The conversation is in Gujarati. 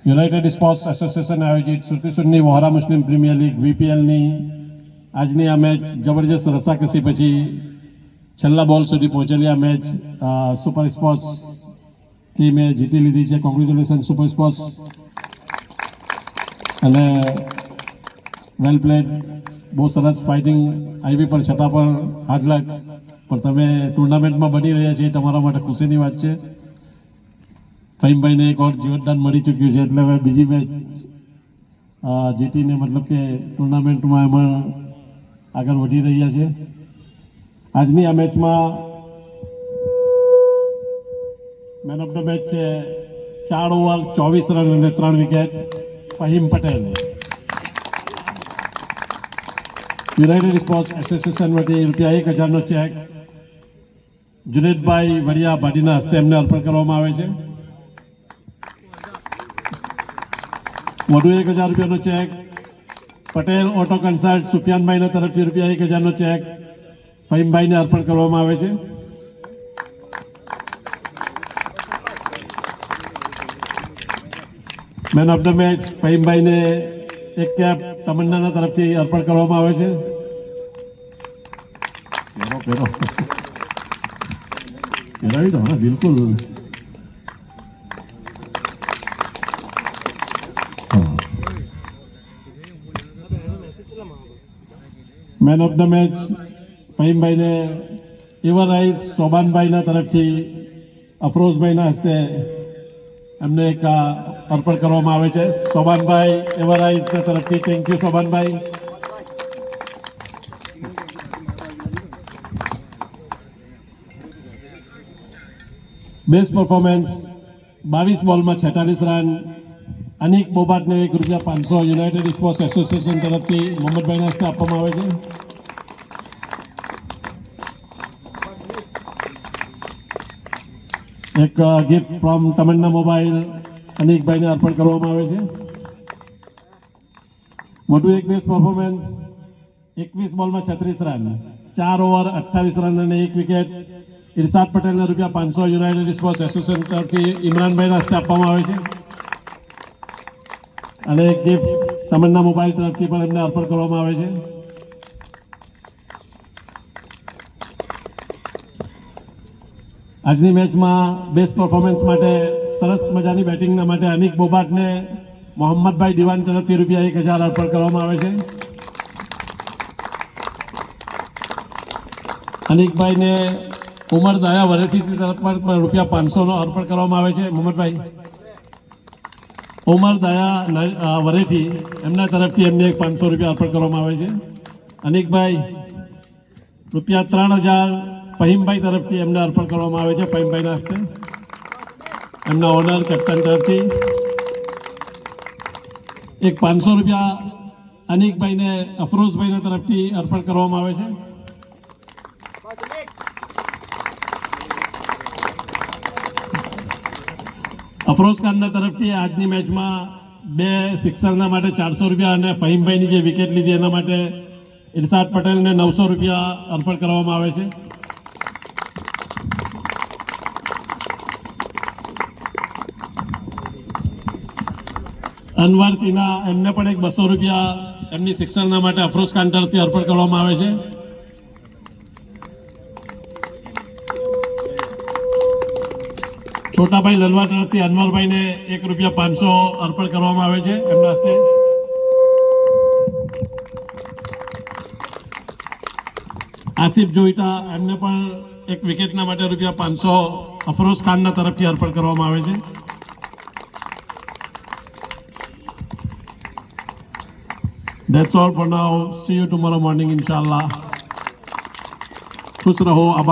યુનાઇટેડ સ્પોર્ટ્સ એસોસિએશન આયોજિત સુરતીસુરની વહોરા મુસ્લિમ પ્રીમિયર લીગ વીપીએલની આજની આ મેચ જબરજસ્ત રસાકસી પછી છેલ્લા બોલ સુધી પહોંચેલી આ મેચ સુપર સ્પોર્ટ્સ ટીમે જીતી લીધી છે. કોંગ્રેચ્યુલેશન સુપર સ્પોર્ટ્સ અને વેલ પ્લેડ. બહુ સરસ ફાઇટિંગ આવી પણ છતાં પણ હાર્ડ લક. પણ તમે ટુર્નામેન્ટમાં બની રહ્યા છે એ તમારા માટે ખુશીની વાત છે. ફહીમભાઈને એક ઓર જીવતદાન મળી ચૂક્યું છે એટલે હવે બીજી મેચ જીતીને મતલબ કે ટુર્નામેન્ટમાં એમાં આગળ વધી રહ્યા છે. આજની આ મેચમાં મેન ઓફ ધ મેચ છે 4 ઓવર 24 રન અને 3 wicket Faheem Patel. United sports association વતી ₹1000નો ચેક જુનેદભાઈ વડિયા ભાટીના હસ્તે એમને અર્પણ કરવામાં આવે છે. વધુ ₹1000નો ચેક પટેલ ઓટો કન્સલ્ટ સુફિયાનભાઈના તરફથી ₹1000નો ચેક ફહીમભાઈને અર્પણ કરવામાં આવે છે. મેન ઓફ ધ મેચ ફહીમભાઈને એક કેપ તમન્નાના તરફથી અર્પણ કરવામાં આવે છે. બિલકુલ. મેન ઓફ ધ મેચ ફહીમભાઈને ઇવરાઇઝ શોબાનભાઈના તરફથી અફરોઝભાઈના હસ્તે એમને એક અર્પણ કરવામાં આવે છે. શોબાનભાઈ એવરાઇઝના તરફથી થેન્ક યુ શોબાનભાઈ. બેસ્ટ પરફોર્મન્સ 22 બોલમાં 46 run Anil બોબાટને ₹500 United sports association તરફથી મોહમ્મદભાઈના હસ્તે આપવામાં આવે છે. એક ગિફ્ટ ફ્રોમ તમન્ના મોબાઈલ અનિકભાઈને અર્પણ કરવામાં આવે છે. વધુ એક બેસ્ટ પરફોર્મન્સ 21 બોલમાં 36 રન 4 ઓવર 28 રન અને 1 વિકેટ ઇરશાદ પટેલને ₹500 યુનાઇટેડ સ્પોર્ટ્સ એસોસિએશન તરફથી ઇમરાનભાઈના હસ્તે આપવામાં આવે છે. અને એક ગિફ્ટ તમન્ના મોબાઈલ તરફથી પણ એમને અર્પણ કરવામાં આવે છે. આજની મેચમાં બેસ્ટ પરફોર્મન્સ માટે સરસ મજાની બેટિંગના માટે અનિક બોબાટને મોહમ્મદભાઈ દિવાન તરફથી ₹1000 અર્પણ કરવામાં આવે છે. અનિકભાઈને ઉમર દયા વરેથી તરફ પણ ₹500નો અર્પણ કરવામાં આવે છે. મોહમ્મદભાઈ ઉમર દયા વરેથી એમના તરફથી એમને ₹500 અર્પણ કરવામાં આવે છે. અનિકભાઈ ₹3000 ફહીમભાઈ તરફથી એમને અર્પણ કરવામાં આવે છે. ફહીમભાઈના હસ્તે એમના ઓનર કેપ્ટન તરફથી એક ₹500 અનિકભાઈને અફરોઝભાઈના તરફથી અર્પણ કરવામાં આવે છે. અફરોઝ ખાનના તરફથી આજની મેચમાં 2 સિક્સરના માટે ₹400 અને ફહીમભાઈની જે વિકેટ લીધી એના માટે ઇરશાદ પટેલને ₹900 અર્પણ કરવામાં આવે છે. અનવર સિન્હા એમને પણ એક ₹200 એમની સિક્સરના માટે અફરોઝ ખાન તરફથી અર્પણ કરવામાં આવે છે. છોટાભાઈ લલવા તરફથી અનવરભાઈને ₹500 અર્પણ કરવામાં આવે છે એમના હસ્તે. આસિફ જોઈતા એમને પણ એક વિકેટના માટે ₹500 અફરોઝ ખાનના તરફથી અર્પણ કરવામાં આવે છે. That's all for now. See you tomorrow morning, inshallah. खुश रहो, आबाद